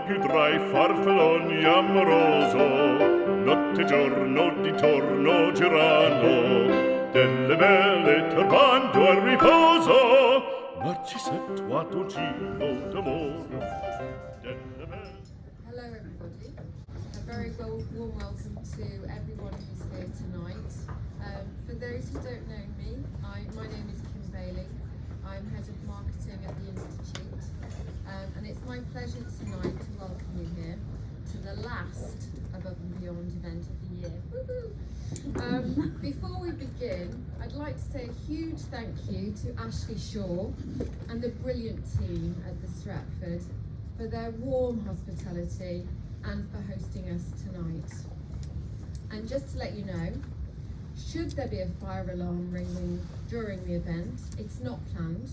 più tra i farfalloni amoroso, notte e giorno di torno girando, delle belle turbando al riposo, Narcisetto a tuo giro d'amore, delle belle... Hello everybody, a very warm welcome to everyone who's here tonight. For those who don't know me, my name is Kim Bailey. I'm Head of Marketing at the Institute, and it's my pleasure tonight to welcome you here to the last Above and Beyond event of the year. Woohoo! Before we begin, I'd like to say a huge thank you to Ashley Shaw and the brilliant team at the Stratford for their warm hospitality and for hosting us tonight. And just to let you know, should there be a fire alarm ringing during the event, it's not planned,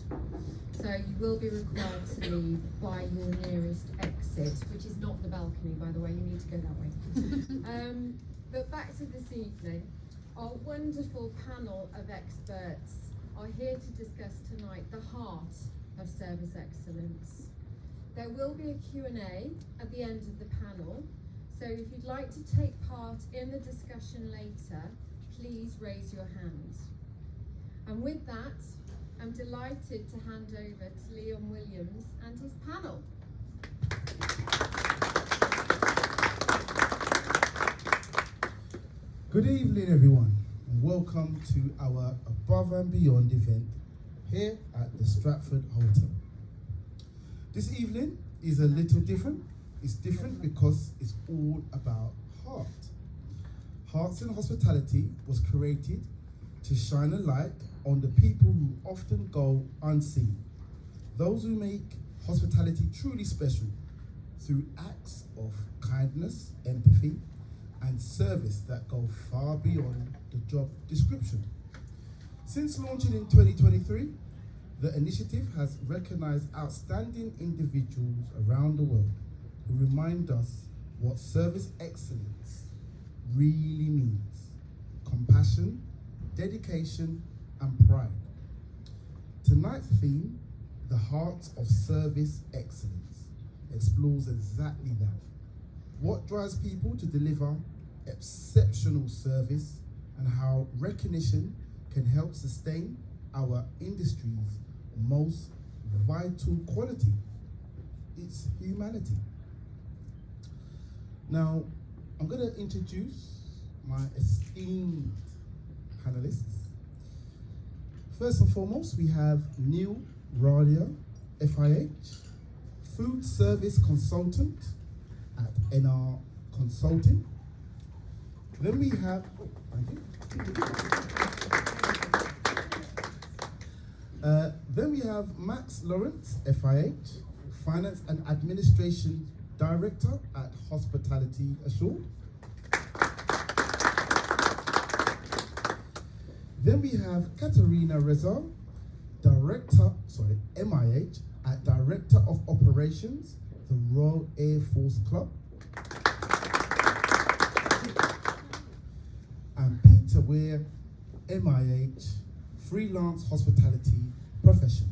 so you will be required to leave by your nearest exit, which is not the balcony, by the way, you need to go that way. But back to this evening, our wonderful panel of experts are here to discuss tonight the heart of service excellence. There will be a Q&A at the end of the panel, so if you'd like to take part in the discussion later, please raise your hand. And with that, I'm delighted to hand over to Leon Williams and his panel. Good evening, everyone, and welcome to our Above and Beyond event here at the Stratford Hotel. This evening is a little different. It's different because it's all about heart. Hearts in Hospitality was created to shine a light on the people who often go unseen, those who make hospitality truly special through acts of kindness, empathy, and service that go far beyond the job description. Since launching in 2023, the initiative has recognized outstanding individuals around the world who remind us what service excellence really means: compassion, dedication, and pride. Tonight's theme, the heart of service excellence, explores exactly that. What drives people to deliver exceptional service and how recognition can help sustain our industry's most vital quality: its humanity. Now, I'm going to introduce my esteemed panelists. First and foremost, we have Neil Radia, FIH, Food Service Consultant at NR Consulting. Then we have, then we have Max Lawrence, FIH, Finance and Administration Director at Hospitality Assured. Then we have Katerina Reza, MIH, at Director of Operations, the Royal Air Force Club. And Peter Weir, MIH, Freelance Hospitality Professional.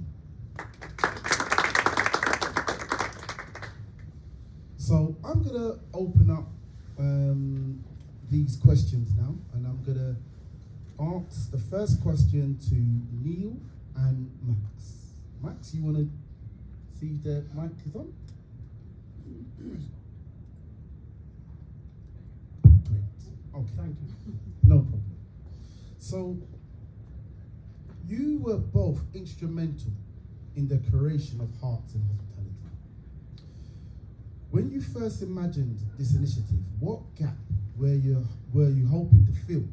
So I'm gonna open up these questions now, and I'm gonna ask the first question to Neil and Max. Max, you wanna see if the mic is on? Great, okay. Thank you. No problem. So, you were both instrumental in the creation of Hearts in Hospitality. When you first imagined this initiative, what gap were you hoping to fill,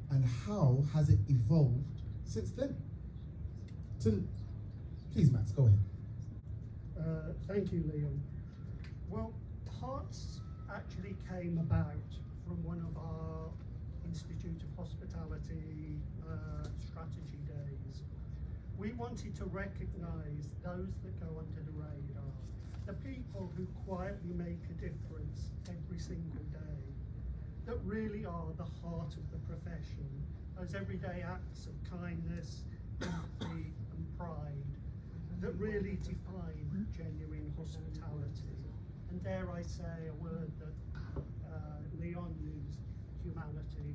and how has it evolved since then? Please, Max, go ahead. Thank you, Leon. Well, Hearts actually came about from one of our Institute of Hospitality strategy days. We wanted to recognise those that go under the radar, the people who quietly make a difference every single day, that really are the heart of the profession, those everyday acts of kindness, empathy and pride that really define genuine hospitality. and dare I say a word that Leon used, humanity.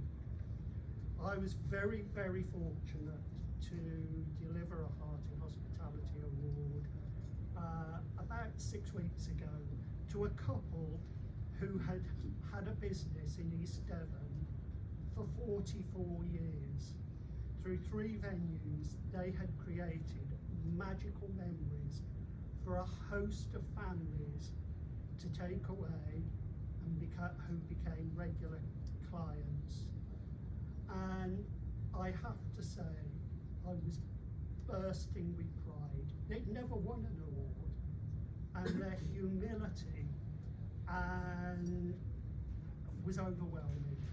I was very, very fortunate to deliver a Heart in Hospitality Award about 6 weeks ago to a couple who had had a business in East Devon for 44 years. Through 3 venues, they had created magical memories for a host of families to take away and who became regular clients. And I have to say, I was bursting with pride. They'd never won an award, and their humility and was overwhelming.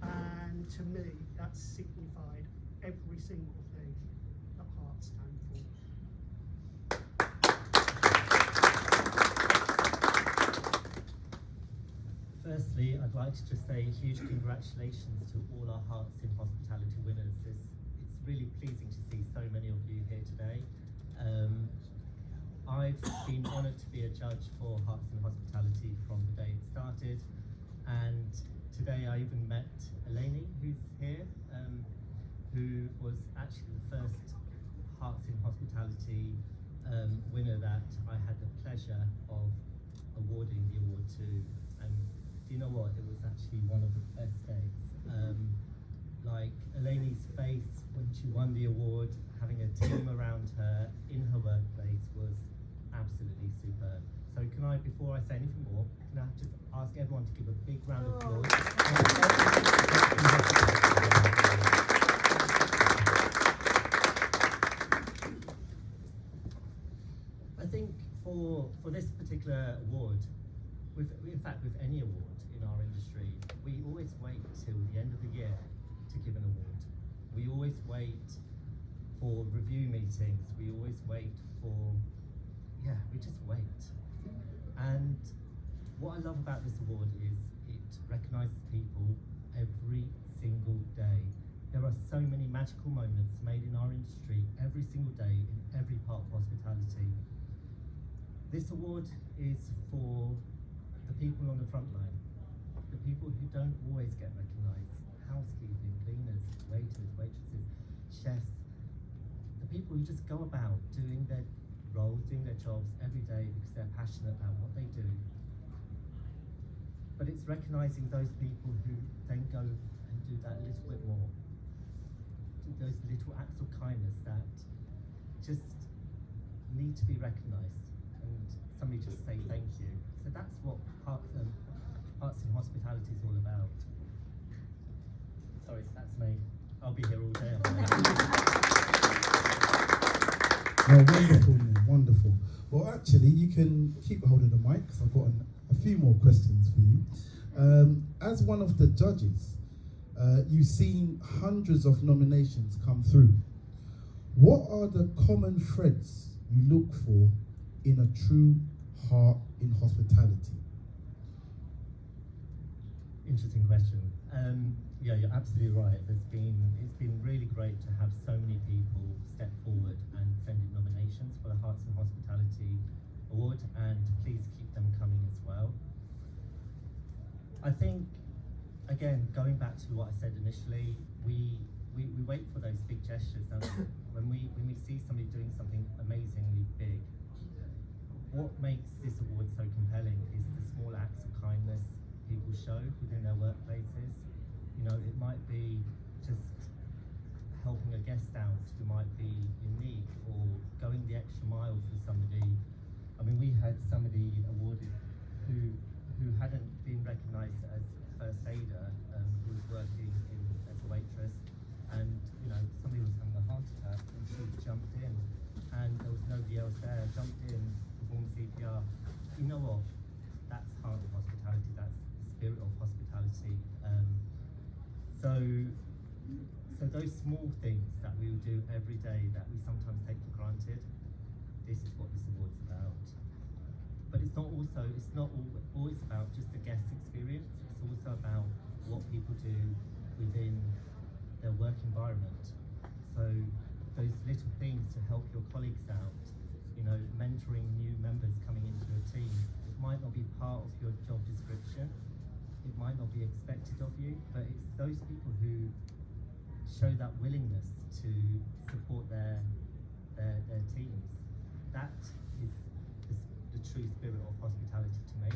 And to me, that signified every single thing that Heart stand for. Firstly, I'd like to just say a huge congratulations to all our Hearts in Hospitality winners. It's really pleasing to see so many of you here today. I've been honoured to be a judge for Hearts in Hospitality from the day it started, and today I even met Eleni, who's here, who was actually the first Hearts in Hospitality winner that I had the pleasure of awarding the award to. And do you know what? It was actually one of the best days. Like Eleni's face when she won the award, having a team around her in her workplace was absolutely superb. So can I, before I say anything more, can I just ask everyone to give a big round of applause? I think for this particular award, in fact with any award in our industry, we always wait till the end of the year to give an award. We always wait for review meetings, we always wait for, we just wait. And what I love about this award is it recognises people every single day. There are so many magical moments made in our industry every single day in every part of hospitality. This award is for the people on the front line, the people who don't always get recognised, housekeeping, cleaners, waiters, waitresses, chefs, the people who just go about doing their roles, doing their jobs every day because they're passionate about what they do. But it's recognising those people who then go and do that little bit more, do those little acts of kindness that just need to be recognised, and somebody just say thank you. So that's what Hearts in Hospitality is all about. Sorry, that's me. I'll be here all day. No, wonderful, man, wonderful. Well, actually, you can keep hold of the mic because I've got a few more questions for you. As one of the judges, you've seen hundreds of nominations come through. What are the common threads you look for in a true heart in hospitality? Interesting question. Yeah, you're absolutely right. It's been really great to have so many people step forward and send in nominations for the Hearts in Hospitality Award, and please keep them coming as well. I think, again, going back to what I said initially, we wait for those big gestures, don't we? When we see somebody doing something amazingly big, what makes this award so compelling is the small acts of kindness people show within their workplaces. You know, it might be just helping a guest out who might be in need, or going the extra mile for somebody. I mean, we had somebody awarded who hadn't been recognised as first aider, who was working as a waitress, and you know, somebody was having a heart attack and she jumped in, and there was nobody else there, jumped in, performed CPR. You know what? That's heart of hospitality, that's the spirit of hospitality. So those small things that we will do every day that we sometimes take for granted, this is what this award's about. But it's not always about just the guest experience, it's also about what people do within their work environment. So those little things to help your colleagues out, you know, mentoring new members coming into a team, it might not be your job description. It might not be expected of you, but it's those people who show that willingness to support their teams. That is the true spirit of hospitality to me,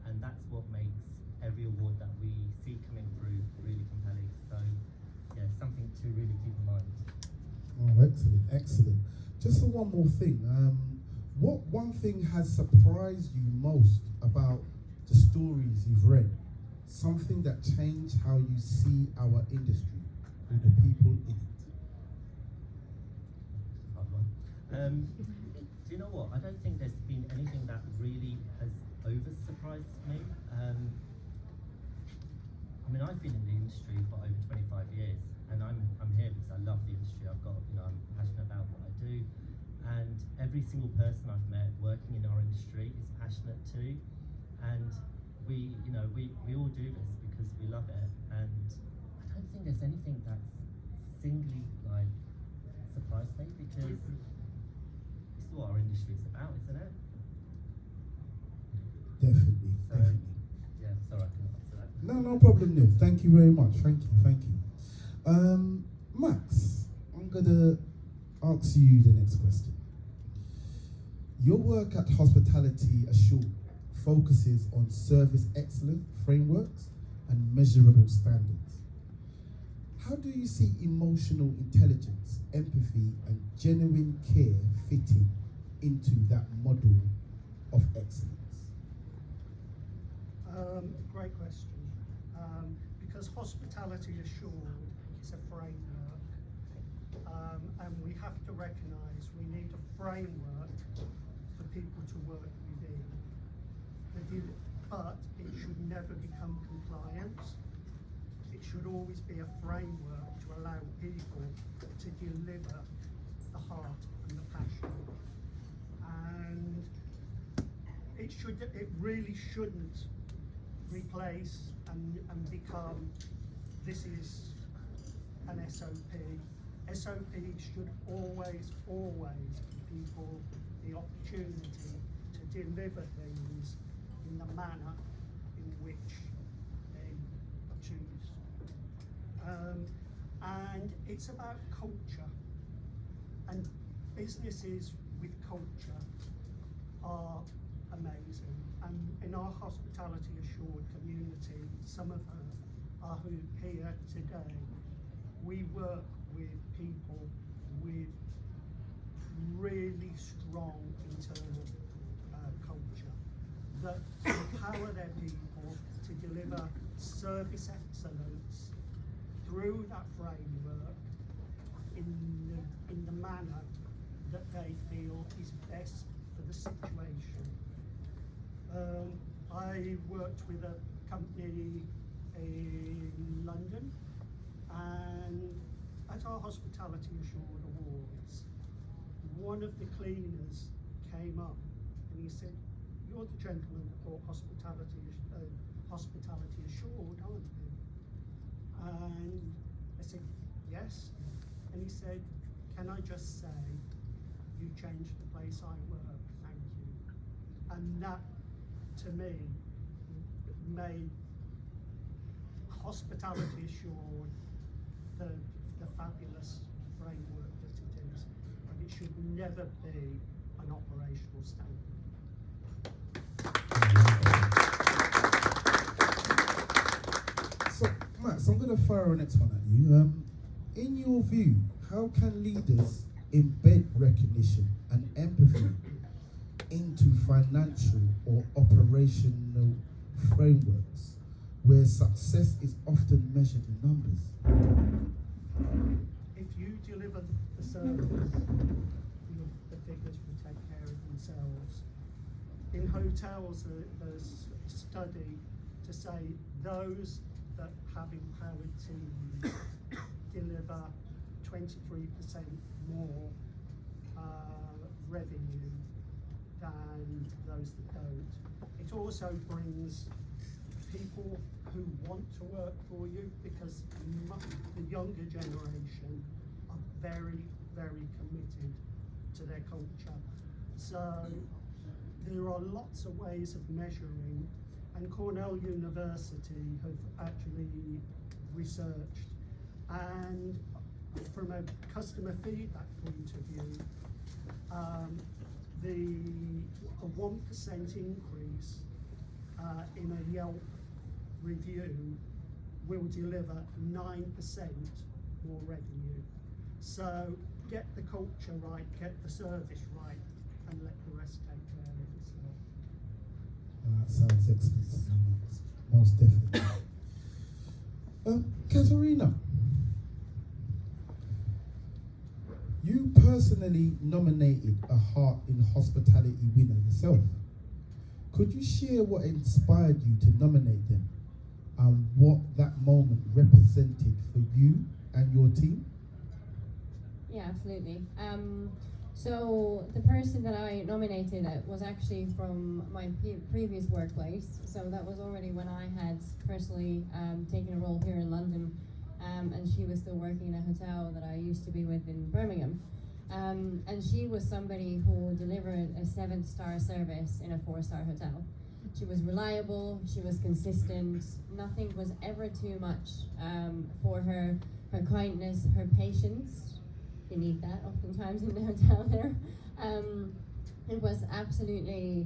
and that's what makes every award that we see coming through really compelling. So yeah, something to really keep in mind. Oh, excellent, excellent. Just for one more thing, what one thing has surprised you most about the stories you've read? Something that changed how you see our industry or the people in it? Hard one. Do you know what? I don't think there's been anything that really has over-surprised me. I mean, I've been in the industry for over 25 years, and I'm here because I love the industry. I'm passionate about what I do, and every single person I've met working in our industry is passionate too. And we all do this because we love it, and I don't think there's anything that's singly surprised me, because it's what our industry is about, isn't it? Definitely, So, definitely. yeah, sorry, I couldn't answer that. No problem, Neil. Thank you very much. Thank you. Max, I'm gonna ask you the next question. Your work at Hospitality Assured focuses on service excellence frameworks and measurable standards. How do you see emotional intelligence, empathy, and genuine care fitting into that model of excellence? Great question. Because Hospitality Assured is a framework, and we have to recognise we need a framework for people to work within. But it should never become compliance. It should always be a framework to allow people to deliver the heart and the passion. And it really shouldn't replace and become, this is an SOP. SOP should always give people the opportunity to deliver things in the manner in which they choose. And it's about culture. And businesses with culture are amazing. And in our Hospitality Assured community, some of them are here today. We work with people with really strong internal culture that empower their people to deliver service excellence through that framework in the manner that they feel is best for the situation. I worked with a company in London, and at our Hospitality Assured Awards, one of the cleaners came up and he said, "You're the gentleman that brought Hospitality Assured, aren't you?" And I said, "Yes." And he said, "Can I just say, you changed the place I work, thank you." And that, to me, made Hospitality Assured the fabulous framework that it is, and it should never be an operational standard. So, Max, I'm going to fire our next one at you. In your view, how can leaders embed recognition and empathy into financial or operational frameworks where success is often measured in numbers? If you deliver the service, the figures will take care of themselves. In hotels, there's a study to say those that have empowered teams deliver 23% more revenue than those that don't. It also brings people who want to work for you, because the younger generation are very, very committed to their culture. So there are lots of ways of measuring and Cornell University have actually researched, and from a customer feedback point of view, a 1% increase in a Yelp review will deliver 9% more revenue. So get the culture right, get the service right, and let the rest take care of itself. That sounds excellent. Most definitely. Katerina, you personally nominated a Heart in Hospitality winner yourself. Could you share what inspired you to nominate them and what that moment represented for you and your team? Yeah, absolutely. So the person that I nominated was actually from my previous workplace. So that was already when I had personally taken a role here in London, and she was still working in a hotel that I used to be with in Birmingham. And she was somebody who delivered a 7-star service in a 4-star hotel. She was reliable, she was consistent, nothing was ever too much for her. Her kindness, her patience, you need that oftentimes in the hotel there. It was absolutely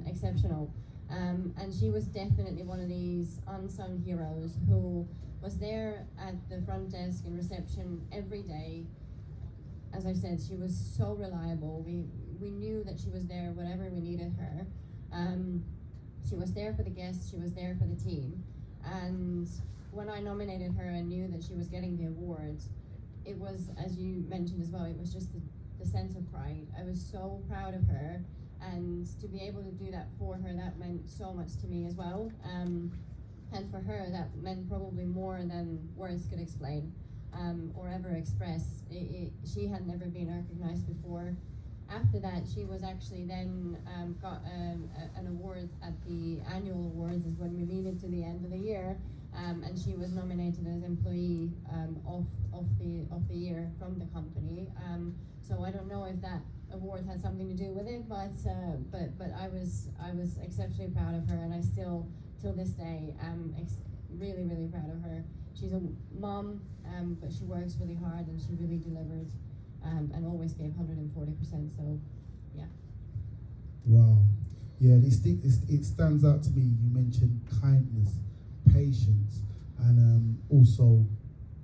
exceptional. And she was definitely one of these unsung heroes who was there at the front desk and reception every day. As I said, she was so reliable. We knew that she was there whenever we needed her. She was there for the guests, she was there for the team. And when I nominated her and knew that she was getting the award, it was, as you mentioned as well, it was just the sense of pride. I was so proud of her, and to be able to do that for her, that meant so much to me as well. And for her, that meant probably more than words could explain or ever express. She had never been recognized before. After that, she was actually then got an award at the annual awards, is when we lead into the end of the year, and she was nominated as employee of the year from the company. So I don't know if that award had something to do with it, but I was exceptionally proud of her, and I still till this day am really proud of her. She's a mom, but she works really hard and she really delivered. And always gave 140%, so yeah. Wow. Yeah, it stands out to me. You mentioned kindness, patience, and also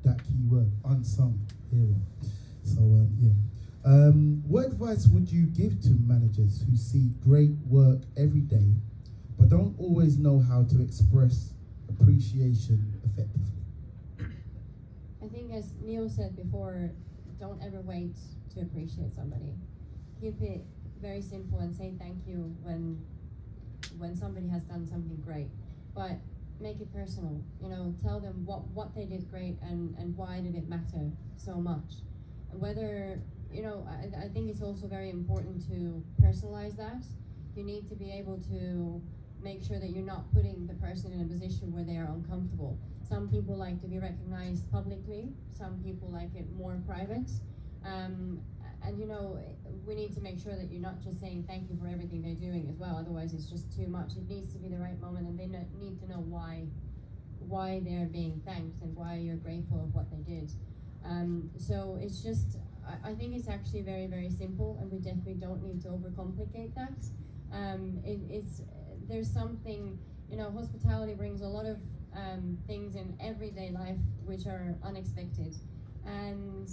that key word, unsung hero. So, yeah. What advice would you give to managers who see great work every day, but don't always know how to express appreciation effectively? I think, as Neil said before, don't ever wait to appreciate somebody. Keep it very simple and say thank you when somebody has done something great. But make it personal. Tell them what they did great and why did it matter so much. And whether, I think it's also very important to personalize that. You need to be able to make sure that you're not putting the person in a position where they are uncomfortable. Some people like to be recognized publicly, some people like it more private. And we need to make sure that you're not just saying thank you for everything they're doing as well, otherwise it's just too much. It needs to be the right moment, and they need to know why they're being thanked and why you're grateful of what they did. So it's just, I think it's actually very, very simple, and we definitely don't need to overcomplicate that. There's something, hospitality brings a lot of things in everyday life which are unexpected, and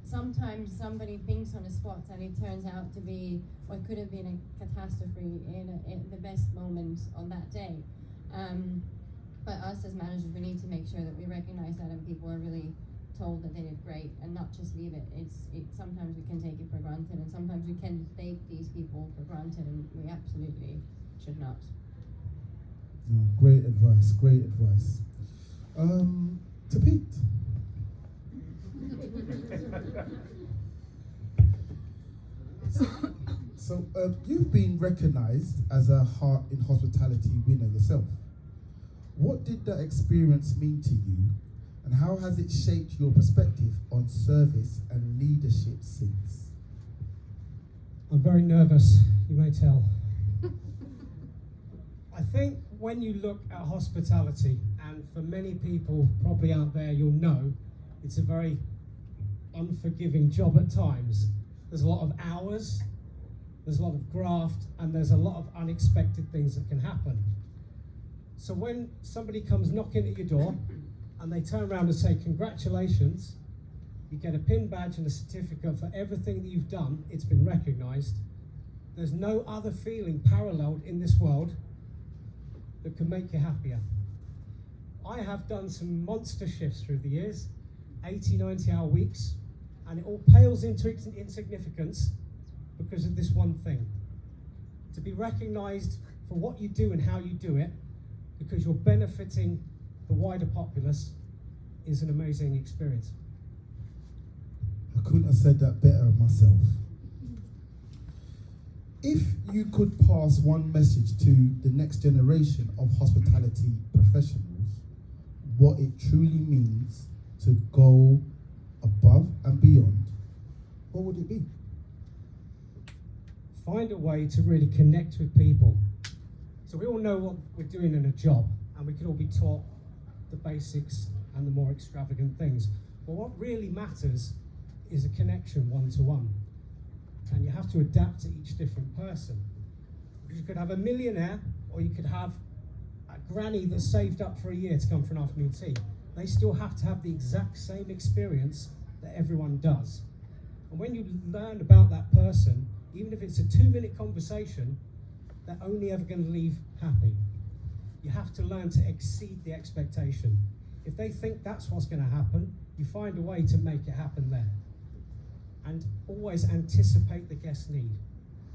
sometimes somebody thinks on a spot and it turns out to be what could have been a catastrophe in the best moment on that day. But us as managers, we need to make sure that we recognize that and people are really told that they did great, and not just leave it. Sometimes we can take it for granted, and sometimes we can take these people for granted, and we absolutely should not. No, great advice, great advice. To Pete. So you've been recognised as a Heart in Hospitality winner yourself. What did that experience mean to you, and how has it shaped your perspective on service and leadership since? I'm very nervous, you may tell. I think when you look at hospitality, and for many people probably out there, you'll know it's a very unforgiving job at times. There's a lot of hours, there's a lot of graft, and there's a lot of unexpected things that can happen. So when somebody comes knocking at your door and they turn around and say, congratulations, you get a pin badge and a certificate for everything that you've done, it's been recognised. There's no other feeling paralleled in this world that can make you happier. I have done some monster shifts through the years, 80, 90-hour weeks, and it all pales into insignificance because of this one thing. To be recognised for what you do and how you do it, because you're benefiting the wider populace, is an amazing experience. I couldn't have said that better myself. If you could pass one message to the next generation of hospitality professionals, what it truly means to go above and beyond, what would it be? Find a way to really connect with people. So we all know what we're doing in a job, and we can all be taught the basics and the more extravagant things. But what really matters is a connection one-to-one. And you have to adapt to each different person. Because you could have a millionaire, or you could have a granny that's saved up for a year to come for an afternoon tea. They still have to have the exact same experience that everyone does. And when you learn about that person, even if it's a 2-minute conversation, they're only ever going to leave happy. You have to learn to exceed the expectation. If they think that's what's going to happen, you find a way to make it happen there. And always anticipate the guest's need.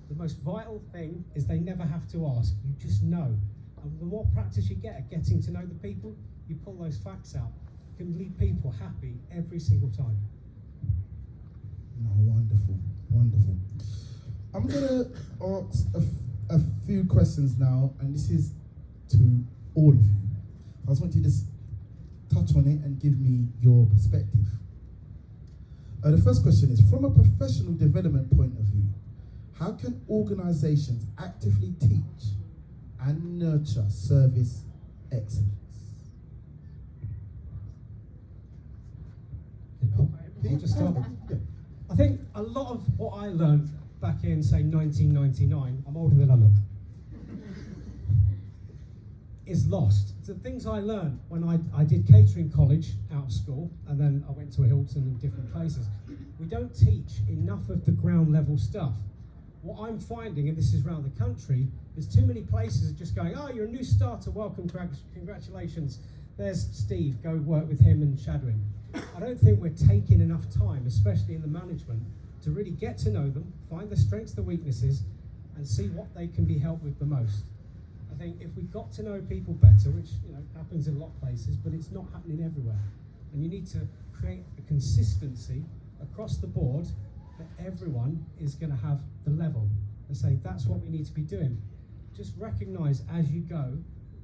The most vital thing is they never have to ask, you just know. And the more practice you get at getting to know the people, you pull those facts out. You can leave people happy every single time. No, wonderful, wonderful. I'm gonna ask a few questions now, and this is to all of you. I just want you to touch on it and give me your perspective. The first question is, from a professional development point of view, how can organisations actively teach and nurture service excellence? I'll just start. Yeah. I think a lot of what I learned back in, say, 1999, I'm older than I look, is lost. The things I learned when I did catering college out of school, and then I went to a Hilton and different places. We don't teach enough of the ground level stuff. What I'm finding, and this is around the country, is too many places are just going, oh, you're a new starter, welcome, congratulations. There's Steve, go work with him and shadow him. I don't think we're taking enough time, especially in the management, to really get to know them, find the strengths, the weaknesses, and see what they can be helped with the most. I think if we got to know people better, which happens in a lot of places, but it's not happening everywhere, and you need to create a consistency across the board that everyone is going to have the level and say that's what we need to be doing. Just recognise as you go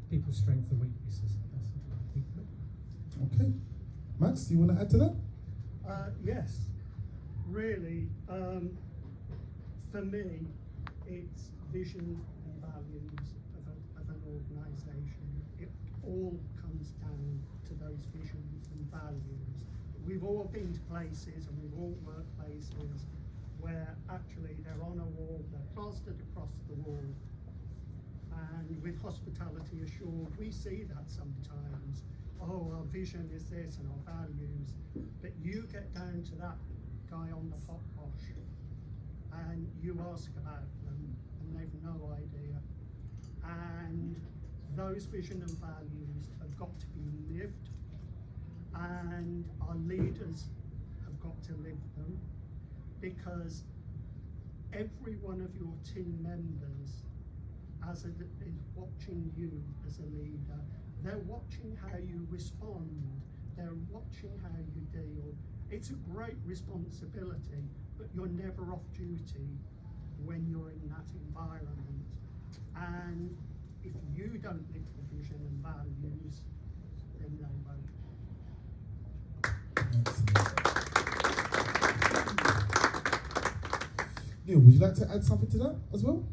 people's strengths and weaknesses. Okay, Max, do you want to add to that? Yes, really. For me, it's vision and values of an organisation. It all comes down to those visions and values. We've all been to places and we've all worked places where actually they're on a wall, they're plastered across the wall. And with Hospitality Assured, we see that sometimes. Oh, our vision is this and our values. But you get down to that guy on the pot posh and you ask about them and they've no idea. And those vision and values have got to be lived, and our leaders have got to live them, because every one of your team members is watching you as a leader. They're watching how you respond. They're watching how you deal. It's a great responsibility, but you're never off duty when you're in that environment. And if you don't live the vision and values, then they won't. Neil, would you like to add something to that as well?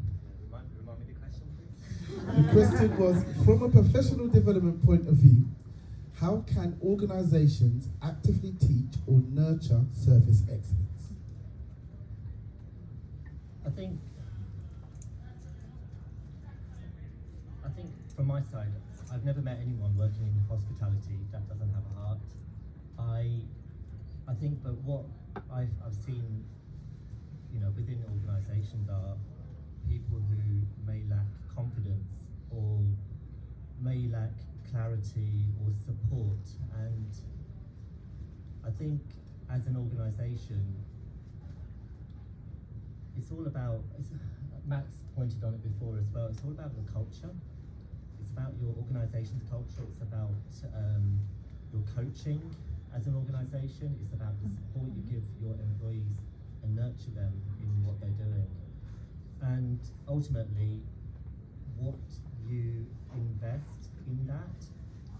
Remind me the question, please. question was, from a professional development point of view, how can organisations actively teach or nurture service excellence? I think from my side, I've never met anyone working in hospitality that doesn't have a heart. I think, but what I've seen, you know, within organisations are people who may lack confidence or may lack clarity or support, and I think as an organisation, it's all about, Max pointed on it before as well, it's all about the culture. It's about your organisation's culture, it's about your coaching as an organisation, it's about the support you give your employees and nurture them in what they're doing. And ultimately, what you invest in that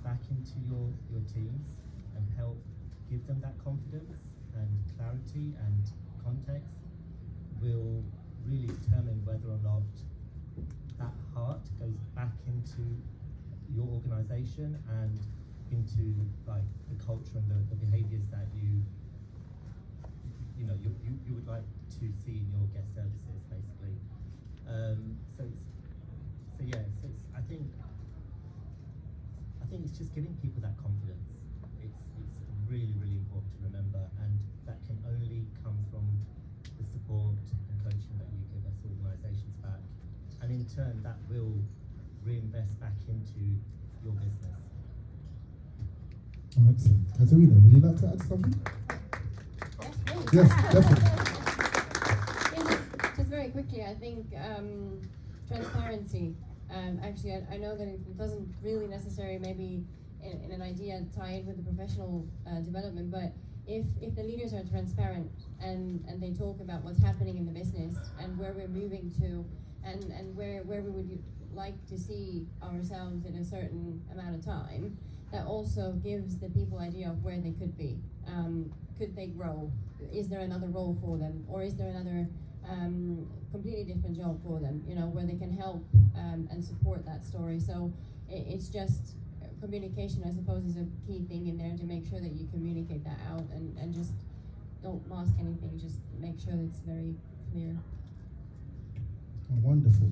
back into your teams and help give them that confidence and clarity and context will really determine whether or not that heart goes back into your organisation and into like the culture and the behaviours that you would like to see in your guest services, basically. I think it's just giving people that confidence. It's really, really important to remember, and that can only come from the support and coaching that you give us organisations back, and in turn that will reinvest back into your business. Oh, excellent. Katerina, would you like to add something? Yes, definitely. Just very quickly, I think transparency. Actually, I know that it doesn't really necessarily maybe in an idea tie in with the professional development, but if the leaders are transparent and they talk about what's happening in the business and where we're moving to and where we would like to see ourselves in a certain amount of time, that also gives the people idea of where they could be. Could they grow? Is there another role for them, or is there another completely different job for them? You know, where they can help and support that story. So it's just communication, I suppose, is a key thing in there to make sure that you communicate that out and just don't mask anything. Just make sure that it's very clear. Oh, wonderful.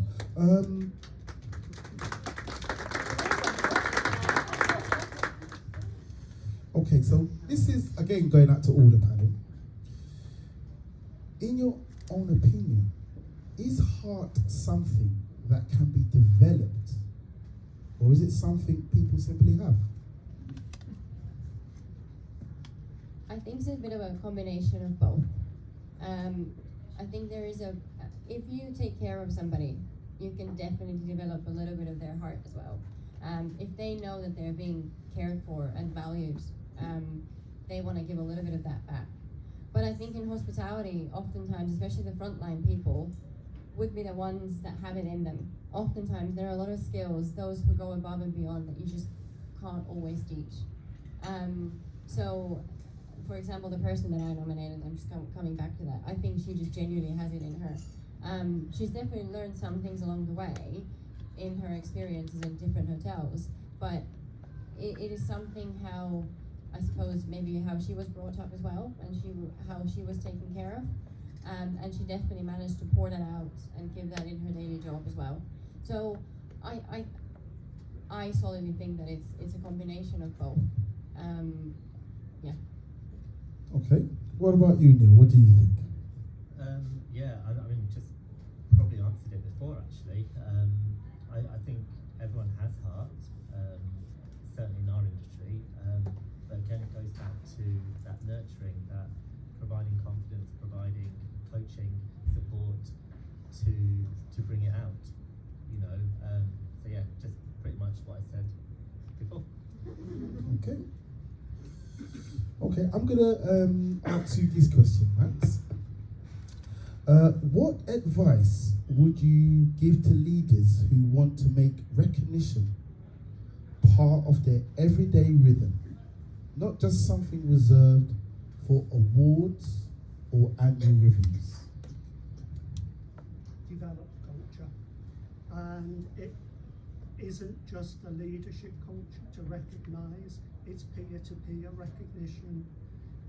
Okay, so this is again going out to all the panel. In your own opinion, is heart something that can be developed, or is it something people simply have? I think it's a bit of a combination of both. I think there is if you take care of somebody, you can definitely develop a little bit of their heart as well. If they know that they're being cared for and valued, they want to give a little bit of that back. But I think in hospitality, oftentimes, especially the frontline people, would be the ones that have it in them. Oftentimes, there are a lot of skills, those who go above and beyond, that you just can't always teach. So, for example, the person that I nominated, I'm just coming back to that, I think she just genuinely has it in her. She's definitely learned some things along the way in her experiences in different hotels, but it is something how, I suppose, maybe how she was brought up as well, and how she was taken care of. And she definitely managed to pour that out and give that in her daily job as well. So I solidly think that it's a combination of both. Yeah. Okay. What about you, Neil? What do you think? I mean, just probably answered it before, actually. I think everyone has heart, certainly in our industry, but again, it goes back to that nurturing, that providing confidence, providing coaching, support to bring it out, you know. So yeah, just pretty much what I said before. Okay. Okay, I'm gonna ask you this question, Max. What advice would you give to leaders who want to make recognition part of their everyday rhythm, not just something reserved for awards or annual reviews? Develop culture, and isn't just a leadership culture to recognise, it's peer-to-peer recognition.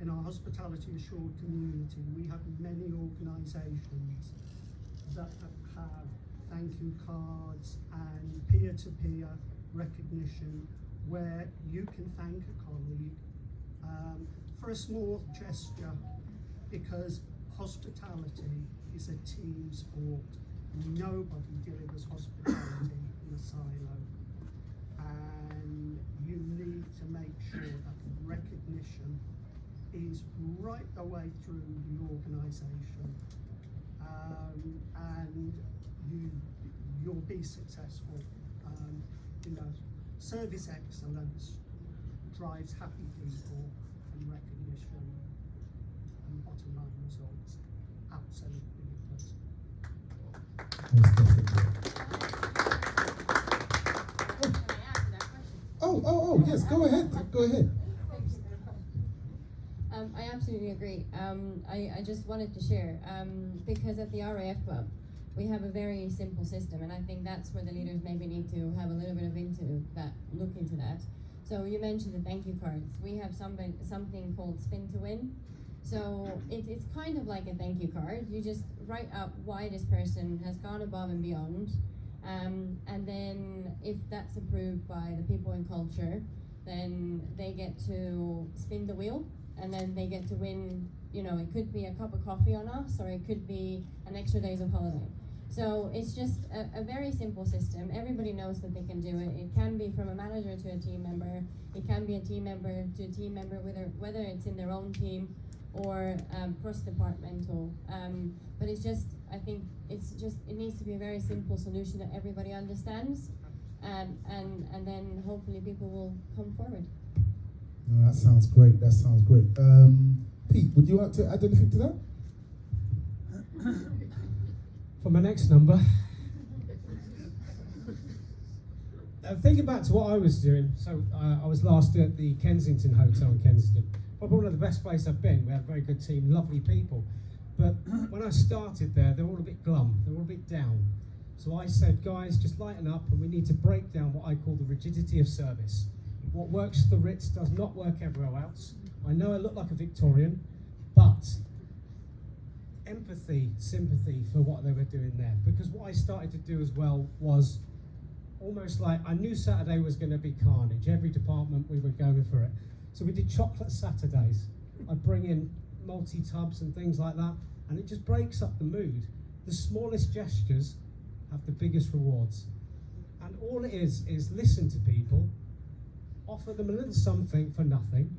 In our hospitality assured community, we have many organisations that have thank you cards and peer-to-peer recognition where you can thank a colleague for a small gesture, because hospitality is a team sport. Nobody delivers hospitality in a silo, and you need to make sure that recognition is right the way through the organisation, and you'll be successful. Service excellence drives happy people, and recognition and bottom line results. Absolutely it does. Oh, yes, go ahead. I absolutely agree. I just wanted to share, because at the RAF Club, we have a very simple system, and I think that's where the leaders maybe need to have a little bit of look into that. So you mentioned the thank you cards. We have something called Spin to Win. So it's kind of like a thank you card. You just write up why this person has gone above and beyond, and then if that's approved by the people in culture, then they get to spin the wheel, and then they get to win. It could be a cup of coffee on us, or it could be an extra days of holiday. So it's just a very simple system. Everybody knows that they can do it. It can be from a manager to a team member. It can be a team member to a team member, whether it's in their own team or cross-departmental. But I think it needs to be a very simple solution that everybody understands, and then hopefully people will come forward. No, that sounds great. Pete, would you like to add anything to that? For my next number, thinking back to what I was doing, so I was last at the Kensington Hotel in Kensington. Probably one of the best places I've been. We had a very good team, lovely people. But when I started there, they were all a bit glum, they were all a bit down. So I said, guys, just lighten up, and we need to break down what I call the rigidity of service. What works for the Ritz does not work everywhere else. I know I look like a Victorian, but empathy, sympathy for what they were doing there. Because what I started to do as well was almost like, I knew Saturday was going to be carnage. Every department, we were going for it. So we did chocolate Saturdays. I'd bring in multi-tubs and things like that, and it just breaks up the mood. The smallest gestures have the biggest rewards. And all it is listen to people, offer them a little something for nothing,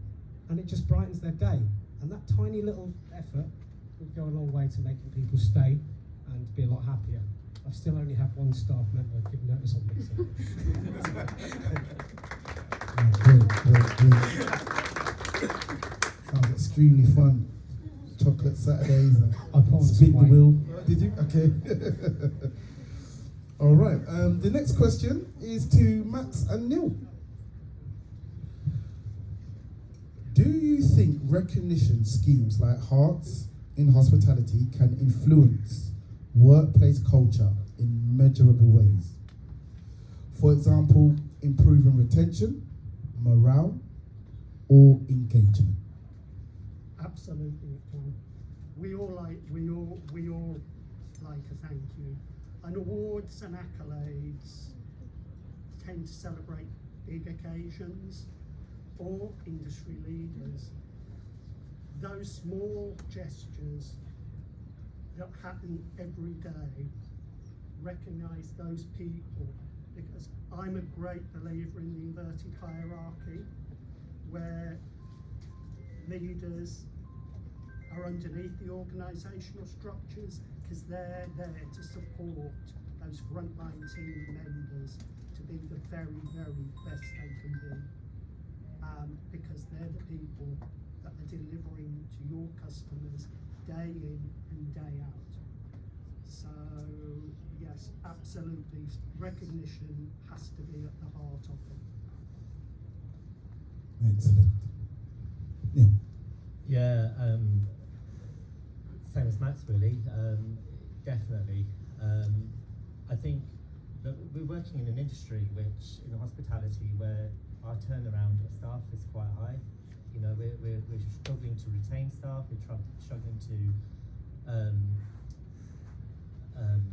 and it just brightens their day. And that tiny little effort would go a long way to making people stay and be a lot happier. I've still only had one staff member give notice on me. Great. Sounds extremely fun. Chocolate Saturdays and spin the wine. wheel. Did you? Okay. All right. The next question is to Max and Neil. Do you think recognition schemes like Hearts in Hospitality can influence workplace culture in measurable ways? For example, improving retention, morale, or engagement? Absolutely it can. We all like a thank you. And awards and accolades tend to celebrate big occasions or industry leaders. Those small gestures that happen every day, recognise those people, because I'm a great believer in the inverted hierarchy, where leaders are underneath the organisational structures, because they're there to support those frontline team members to be the very, very best they can be. Because they're the people that are delivering to your customers day in and day out. So yes, absolutely, recognition has to be at the heart of it. Excellent. Yeah. Yeah, same as Matt's really, definitely. I think that we're working in an industry which, in hospitality, where our turnaround of staff is quite high. You know, we're struggling to retain staff, we're struggling to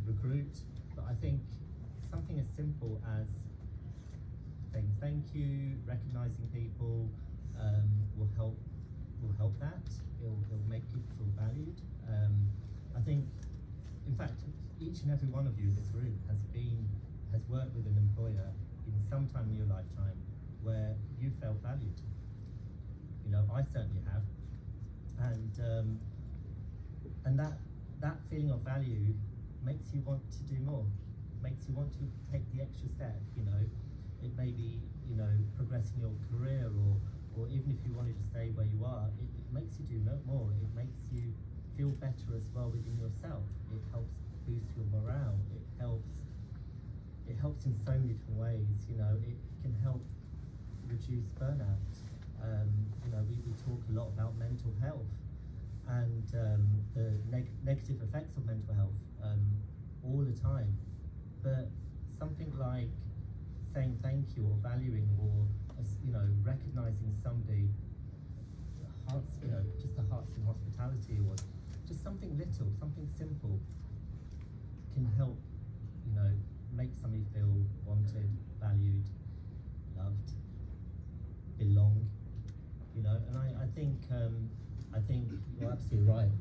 recruit, but I think something as simple as saying thank you, recognising people, will help that. It'll make people feel valued. I think, in fact, each and every one of you in this room has worked with an employer in some time in your lifetime where you felt valued. You know, I certainly have, and that feeling of value makes you want to do more, makes you want to take the extra step. You know, it may be, you know, progressing your career, or even if you wanted to stay where you are, it makes you do more. It makes you feel better as well within yourself. It helps boost your morale. It helps in so many different ways. You know, it can help reduce burnout. You know, we talk a lot about mental health and the negative effects of mental health all the time. But something like saying thank you or valuing or, you know, recognizing somebody, hearts, you know, just the hearts in hospitality, or just something little, something simple, can help, you know, make somebody feel wanted, valued, loved, belong. You know, and I think you're absolutely right.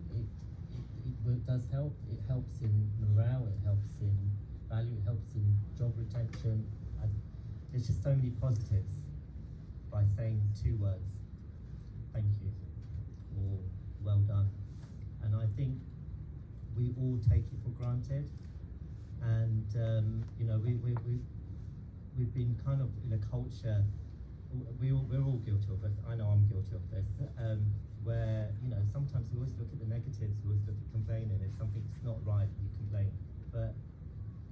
It does help. It helps in morale. It helps in value. It helps in job retention. There's just so many positives by saying 2 words, thank you, or well done. And I think we all take it for granted. And you know, we've been kind of in a culture. We're all guilty of it. I know I'm guilty of this. Where, you know, sometimes we always look at the negatives, we always look at complaining. If something's not right, you complain. But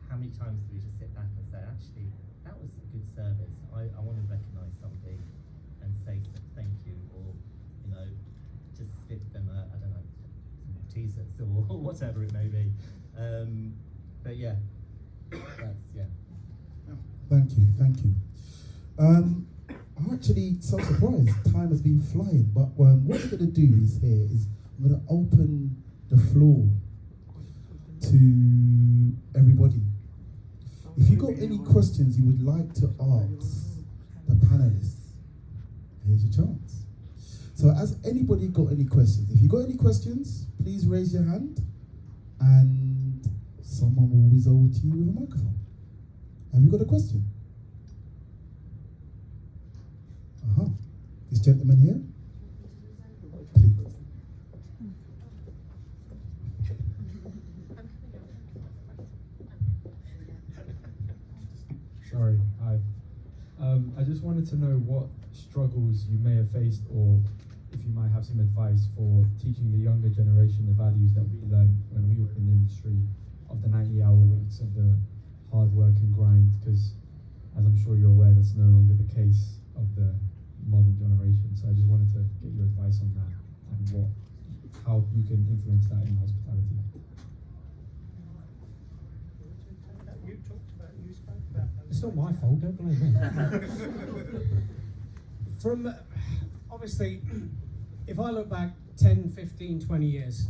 how many times do we just sit back and say, actually, that was a good service. I want to recognise somebody and say thank you, or, you know, just slip them I don't know, some T-shirts or whatever it may be. But yeah, that's, yeah. Thank you, thank you. I'm actually so surprised. Time has been flying, but what we're going to do is I'm going to open the floor to everybody. If you've got any questions you would like to ask the panelists, here's your chance. So has anybody got any questions? If you've got any questions, please raise your hand and someone will whiz over to you with a microphone. Have you got a question? This gentleman here, please. Sorry, hi. I just wanted to know what struggles you may have faced, or if you might have some advice for teaching the younger generation the values that we learned when we were in the industry, of the 90-hour weeks, of the hard work and grind, because as I'm sure you're aware, that's no longer the case of the modern generation. So I just wanted to get your advice on that and how you can influence that in hospitality. You spoke about those. It's not my fault, don't blame me. From, obviously, if I look back 10, 15, 20 years,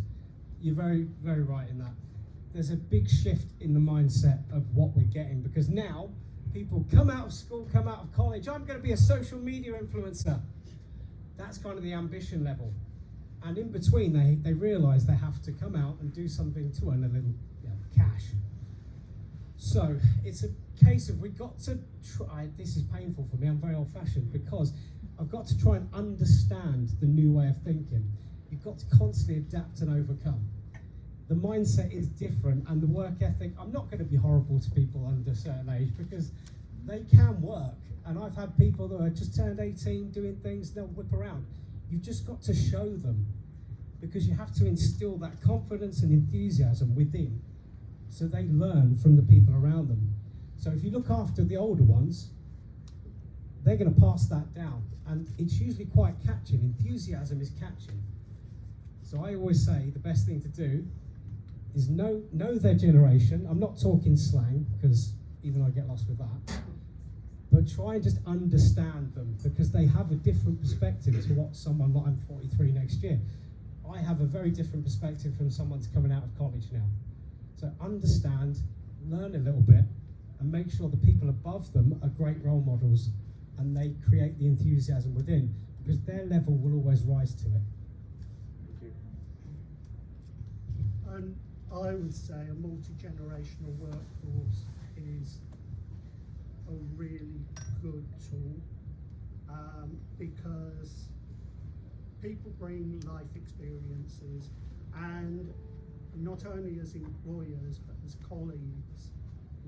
you're very, very right in that. There's a big shift in the mindset of what we're getting, because now people come out of school, come out of college, I'm going to be a social media influencer. That's kind of the ambition level. And in between, they realise they have to come out and do something to earn a little cash. So it's a case of we've got to try, this is painful for me, I'm very old-fashioned, because I've got to try and understand the new way of thinking. You've got to constantly adapt and overcome. The mindset is different, and the work ethic, I'm not going to be horrible to people under a certain age, because they can work. And I've had people that are just turned 18 doing things, they'll whip around. You've just got to show them, because you have to instill that confidence and enthusiasm within, so they learn from the people around them. So if you look after the older ones, they're going to pass that down, and it's usually quite catching. Enthusiasm is catching. So I always say the best thing to do is know their generation. I'm not talking slang, because even though I get lost with that. But try and just understand them, because they have a different perspective to what someone, like I'm 43 next year. I have a very different perspective from someone that's coming out of college now. So understand, learn a little bit, and make sure the people above them are great role models and they create the enthusiasm within, because their level will always rise to it. And I would say a multi-generational workforce is a really good tool, because people bring life experiences, and not only as employers but as colleagues,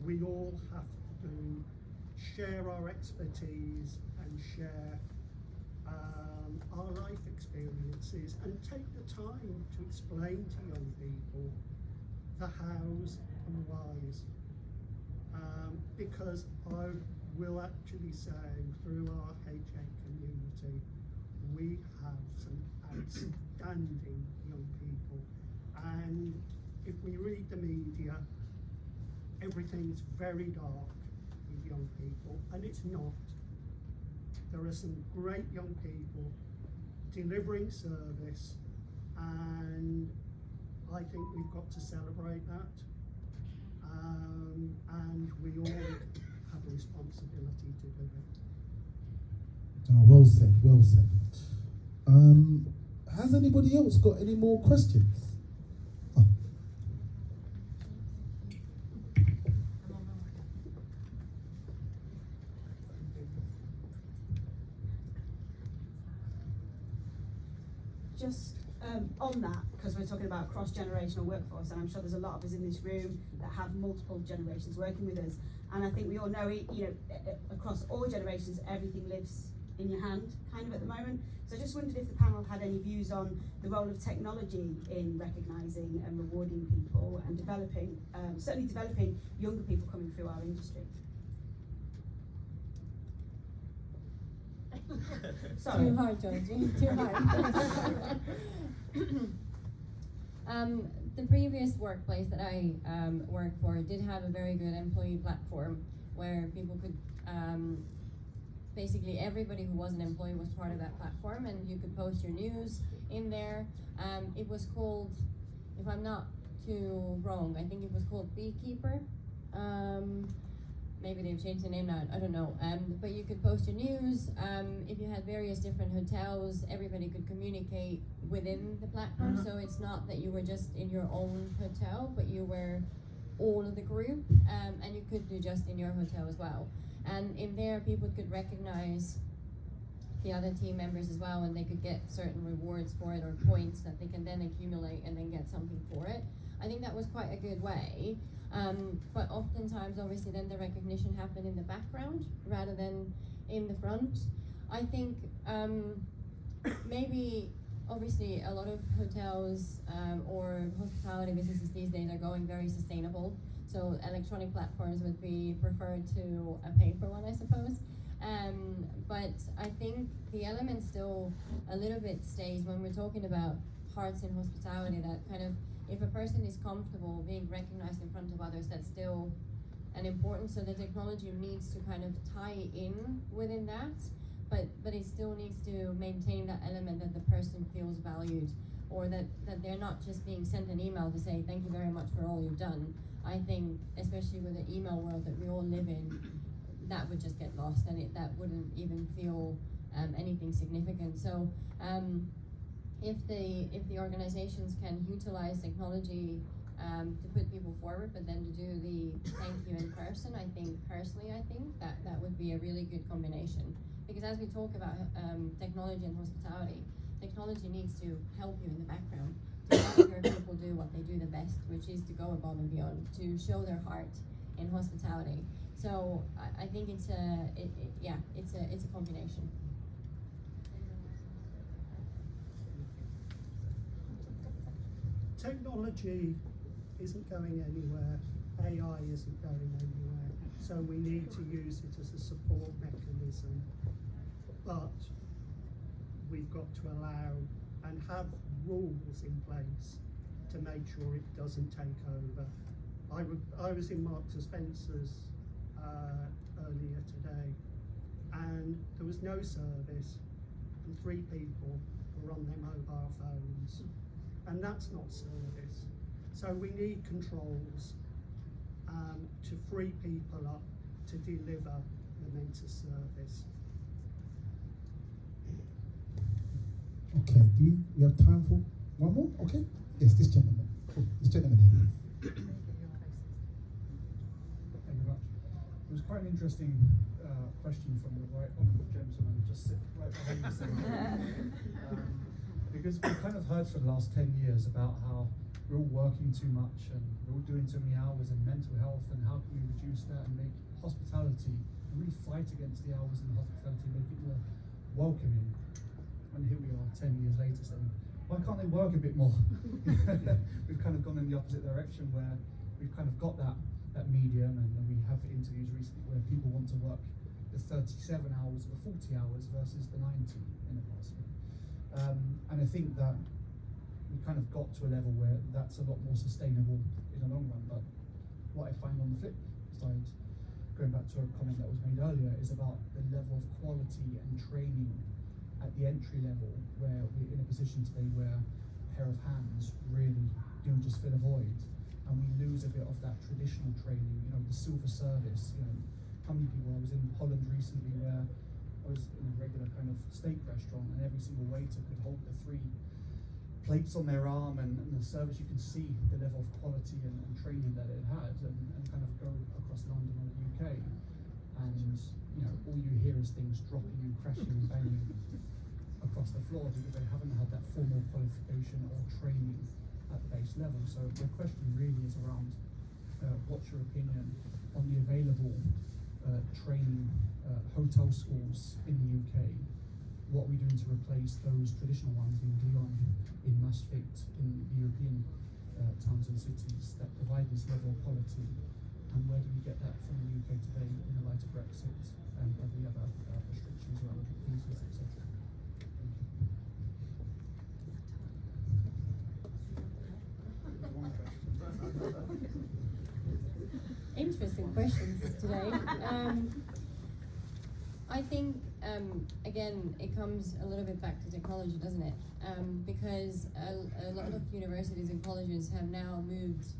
we all have to share our expertise and share our life experiences, and take the time to explain to young people the hows and whys. Because I will actually say, through our HA community, we have some outstanding young people. And if we read the media, everything's very dark with young people, and it's not. There are some great young people delivering service, and I think we've got to celebrate that. And we all have a responsibility to do it. Oh, well said, well said. Has anybody else got any more questions? Oh. Just on that, because we're talking about cross-generational workforce, and I'm sure there's a lot of us in this room that have multiple generations working with us, and I think we all know, across all generations, everything lives in your hand, kind of at the moment. So I just wondered if the panel had any views on the role of technology in recognising and rewarding people and developing, certainly developing younger people coming through our industry. Sorry. Too hard, Georgie. Too hard. The previous workplace that I worked for did have a very good employee platform where people could, basically everybody who was an employee was part of that platform, and you could post your news in there. It was called, if I'm not too wrong, I think it was called Beekeeper. Maybe they've changed the name now, I don't know. But you could post your news. If you had various different hotels, everybody could communicate within the platform. So it's not that you were just in your own hotel, but you were all of the group, and you could do just in your hotel as well. And in there, people could recognize the other team members as well, and they could get certain rewards for it, or points that they can then accumulate and then get something for it. I think that was quite a good way. But oftentimes, obviously, then the recognition happened in the background rather than in the front. I think maybe, obviously, a lot of hotels or hospitality businesses these days are going very sustainable. So electronic platforms would be preferred to a paper one, I suppose. But I think the element still a little bit stays when we're talking about hearts in hospitality, that kind of, if a person is comfortable being recognized in front of others, that's still an important, so the technology needs to kind of tie in within that, but it still needs to maintain that element that the person feels valued, or that they're not just being sent an email to say thank you very much for all you've done. I think, especially with the email world that we all live in, that would just get lost, and that wouldn't even feel anything significant. So if the organizations can utilize technology to put people forward, but then to do the thank you in person, I think that would be a really good combination. Because as we talk about technology and hospitality, technology needs to help you in the background to help your people do what they do the best, which is to go above and beyond, to show their heart in hospitality. So I think it's a combination. Technology isn't going anywhere, AI isn't going anywhere, so we need to use it as a support mechanism, but we've got to allow and have rules in place to make sure it doesn't take over. I was in Marks and Spencer's earlier today, and there was no service, and 3 people were on their mobile phones, and that's not service. So we need controls to free people up to deliver the mental service. Okay, we have time for one more? Okay. Yes, this gentleman. This gentleman here. Thank you very much. It was quite an interesting question from the right honourable gentleman, just sit right behind you. Because we've kind of heard for the last 10 years about how we're all working too much and we're all doing too many hours in mental health, and how can we reduce that and make hospitality, and really fight against the hours in hospitality, make it more welcoming. And here we are 10 years later saying, why can't they work a bit more? We've kind of gone in the opposite direction, where we've kind of got that medium, and we have interviews recently where people want to work the 37 hours or 40 hours versus the 90 in a past. And I think that we kind of got to a level where that's a lot more sustainable in the long run. But what I find on the flip side, going back to a comment that was made earlier, is about the level of quality and training at the entry level, where we're in a position today where a pair of hands really do just fill a void, and we lose a bit of that traditional training, you know, the silver service. You know, how many people, I was in Holland recently where I was in a regular kind of steak restaurant, and every single waiter could hold the 3 plates on their arm, and the service, you can see the level of quality and training that it had, and kind of go across London or the UK, and you know, all you hear is things dropping and crashing and banging across the floor because they haven't had that formal qualification or training at the base level. So the question really is around what's your opinion on the available training hotel schools in the UK? What are we doing to replace those traditional ones in Lyon, in Maastricht, in the European towns and cities that provide this level of quality? And where do we get that from the UK today in the light of Brexit and the other restrictions around visas, etc.? Interesting questions today. I think, again, it comes a little bit back to technology, doesn't it? Because a lot of universities and colleges have now moved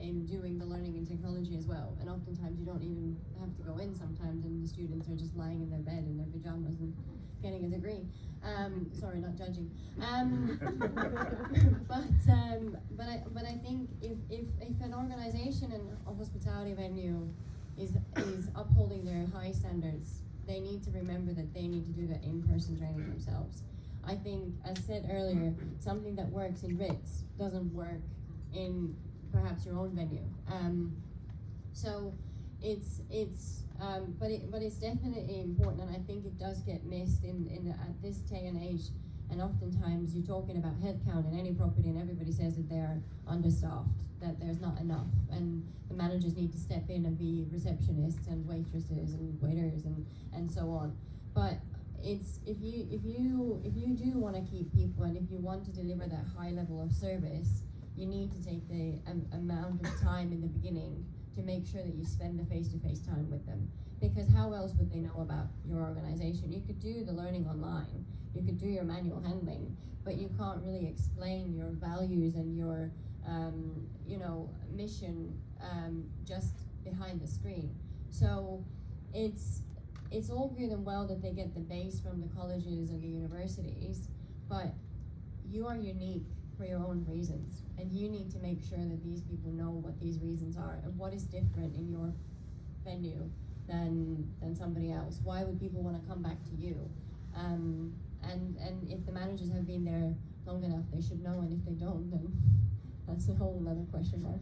in doing the learning in technology as well. And oftentimes you don't even have to go in sometimes, and the students are just lying in their bed in their pajamas and getting a degree. Sorry, not judging. But I think if an organization and a hospitality venue is upholding their high standards, they need to remember that they need to do the in-person training themselves. I think, as said earlier, something that works in Ritz doesn't work in perhaps your own venue. So but it's definitely important, and I think it does get missed at this day and age. And oftentimes you're talking about headcount in any property, and everybody says that they're understaffed, that there's not enough, and the managers need to step in and be receptionists and waitresses and waiters and so on. But it's if you do want to keep people, and if you want to deliver that high level of service, you need to take the amount of time in the beginning to make sure that you spend the face-to-face time with them. Because how else would they know about your organization? You could do the learning online, you could do your manual handling, but you can't really explain your values and your mission just behind the screen. So it's all good and well that they get the base from the colleges and the universities, but you are unique for your own reasons, and you need to make sure that these people know what these reasons are and what is different in your venue than somebody else. Why would people want to come back to you? And if the managers have been there long enough, they should know, and if they don't, then that's a whole other question mark.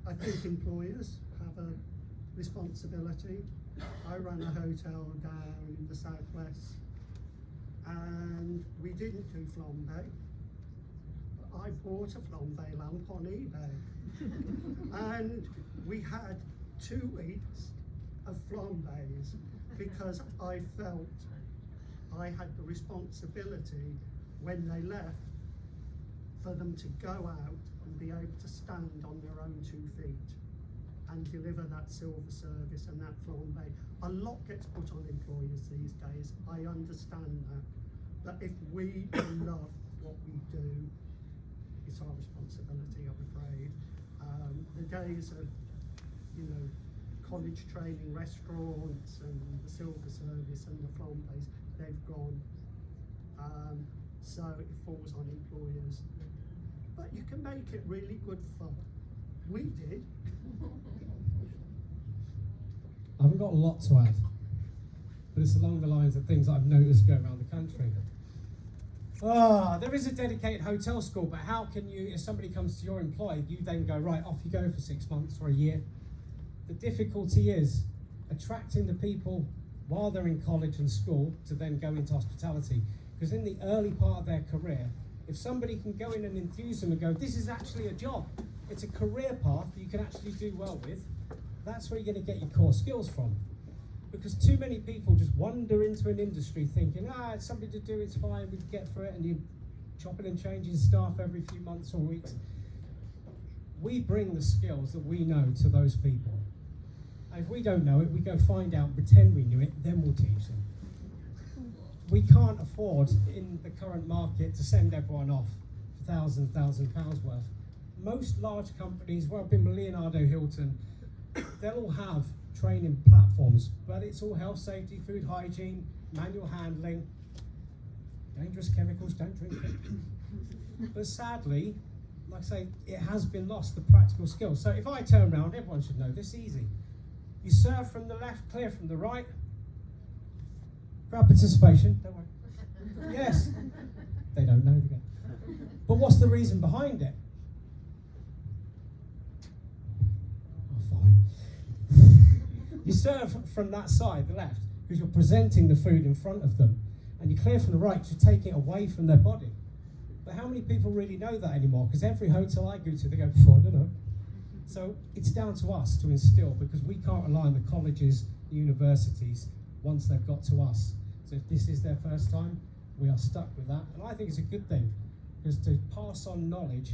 I think employers have a responsibility. I ran a hotel down in the southwest, and we didn't do flambe. I bought a flambe lamp on eBay, and we had 2 weeks of flambes because I felt I had the responsibility when they left for them to go out and be able to stand on their own 2 feet and deliver that silver service and that flambe. A lot gets put on employers these days, I understand that. But if we love what we do, it's our responsibility, I'm afraid. The days of, you know, college training restaurants and the silver service and the flambes, they've gone. So it falls on employers. But you can make it really good fun. We did. I haven't got a lot to add, but it's along the lines of things I've noticed go around the country. There is a dedicated hotel school, but how can you, if somebody comes to your employer, you then go, right, off you go for 6 months or a year? The difficulty is attracting the people while they're in college and school to then go into hospitality. Because in the early part of their career, if somebody can go in and enthuse them and go, this is actually a job, it's a career path that you can actually do well with, that's where you're going to get your core skills from. Because too many people just wander into an industry thinking, it's something to do, it's fine, we can get through it, and you're chopping and changing staff every few months or weeks. We bring the skills that we know to those people. And if we don't know it, we go find out, pretend we knew it, then we'll teach them. We can't afford, in the current market, to send everyone off for £1,000 worth. Most large companies, well, I've been with Leonardo Hilton, they'll all have training platforms, but it's all health, safety, food hygiene, manual handling, dangerous chemicals, don't drink it. But sadly, like I say, it has been lost, the practical skills. So if I turn around, everyone should know this, easy. You serve from the left, clear from the right. Crowd participation, don't worry. Yes, they don't know again. But what's the reason behind it? Oh, fine. You serve from that side, the left, because you're presenting the food in front of them. And you clear from the right, you take it away from their body. But how many people really know that anymore? Because every hotel I go to, they go, I don't know. So it's down to us to instill, because we can't rely on the colleges, the universities, once they've got to us. So if this is their first time, we are stuck with that. And I think it's a good thing, because to pass on knowledge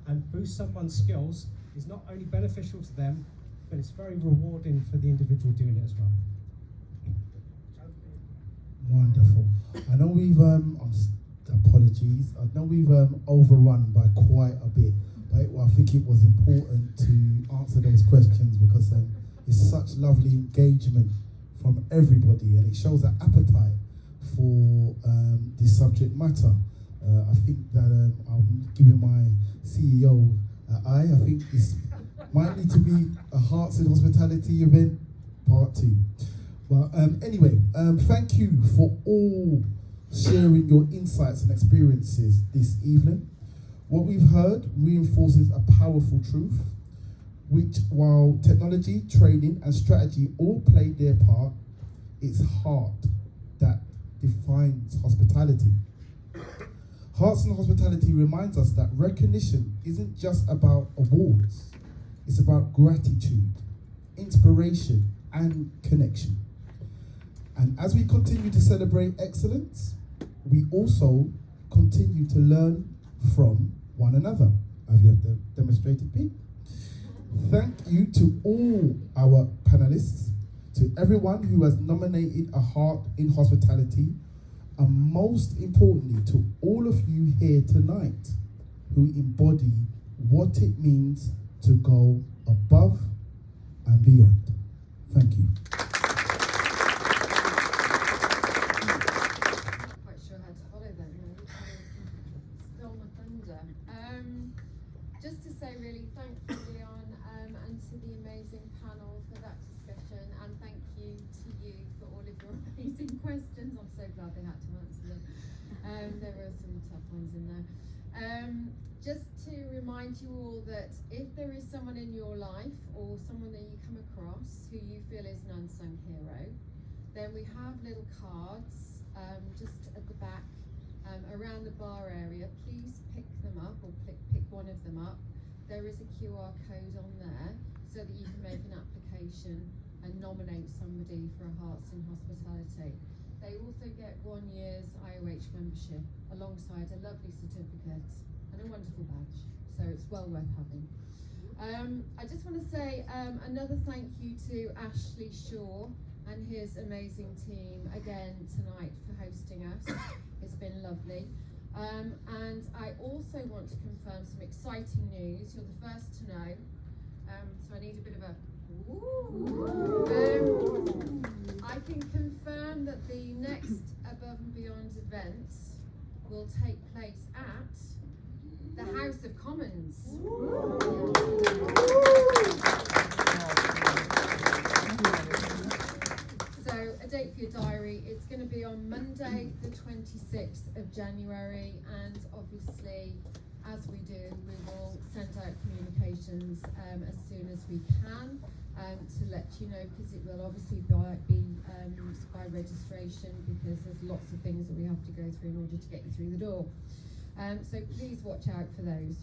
and boost someone's skills is not only beneficial to them, but it's very rewarding for the individual doing it as well. Wonderful. I know we've, apologies, I know we've overrun by quite a bit, but I think it was important to answer those questions, because it's such lovely engagement from everybody, and it shows an appetite for this subject matter. I think that I'm giving my CEO I think this might need to be a Hearts in Hospitality event, part 2. Well, anyway, thank you for all sharing your insights and experiences this evening. What we've heard reinforces a powerful truth, which while technology, training and strategy all play their part, it's heart that defines hospitality. Hearts in Hospitality reminds us that recognition isn't just about awards, it's about gratitude, inspiration and connection. And as we continue to celebrate excellence, we also continue to learn from one another. Have you demonstrated, Pete? Thank you to all our panelists, to everyone who has nominated a Heart in Hospitality, and most importantly, to all of you here tonight who embody what it means to go above and beyond. Thank you. Quite sure how to follow that now. Stole my thunder. Just to say really thank you, Leon, and to the amazing panel for that discussion, and thank you to you for all of your amazing questions. I'm so glad they had to answer them. There were some tough ones in there. Just to remind you all that if there is someone in your life or someone that you come across who you feel is an unsung hero, then we have little cards just at the back around the bar area. Please pick them up, or pick one of them up. There is a QR code on there so that you can make an application and nominate somebody for a Hearts in Hospitality. They also get 1 year's IOH membership alongside a lovely certificate and a wonderful badge. so it's well worth having. I just want to say another thank you to Ashley Shaw and his amazing team again tonight for hosting us. It's been lovely. And I also want to confirm some exciting news. You're the first to know, so I need a bit of a I can confirm that the next Above and Beyond event will take place at the House of Commons. So a date for your diary, it's going to be on Monday the 26th of January, and obviously as we do, we will send out communications as soon as we can to let you know, because it will obviously be by registration, because there's lots of things that we have to go through in order to get you through the door. So please watch out for those.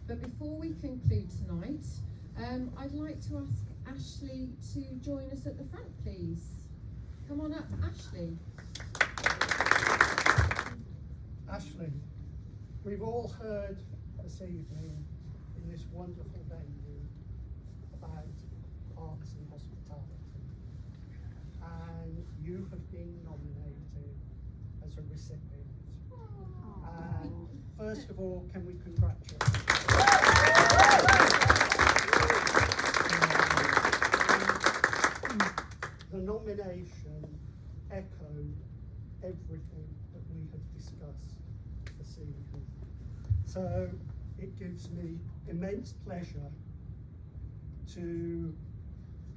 But before we conclude tonight, I'd like to ask Ashley to join us at the front, please. Come on up, Ashley. Ashley, we've all heard this evening in this wonderful venue about arts and hospitality, and you have been nominated as a recipient. And first of all, can we congratulate you? The nomination echoed everything that we have discussed this evening. So it gives me immense pleasure to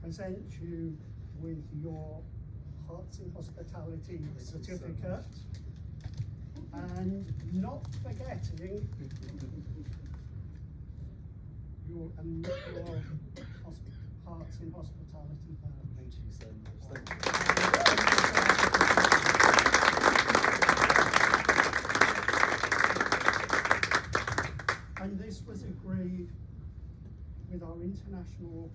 present you with your Arts and Hospitality certificate, and not forgetting your Arts and Hospitality badge. Thank you so much. Thank you. And this was agreed with our International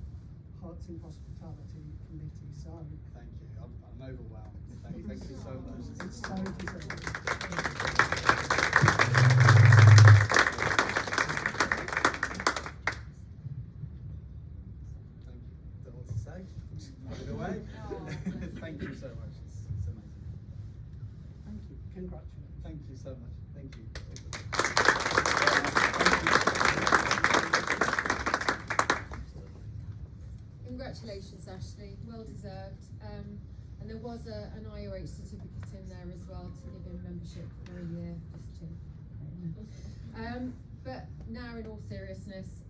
Arts and Hospitality Committee, so Thank you. I'm overwhelmed. Thank you so much. it's so deserved. Thank you. Don't know what to say. Put it away. Thank you so much. It's amazing. Thank you. Congratulations. Thank you so much. Thank you. Congratulations, Ashley, well deserved. And there was an IOH certificate in there as well to give him membership for a year, just to but now in all seriousness,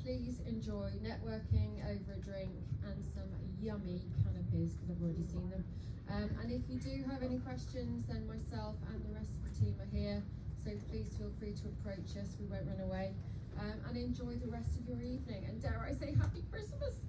please enjoy networking over a drink and some yummy canapes, because I've already seen them. And if you do have any questions, then myself and the rest of the team are here, so please feel free to approach us, we won't run away. And enjoy the rest of your evening, and dare I say, Happy Christmas!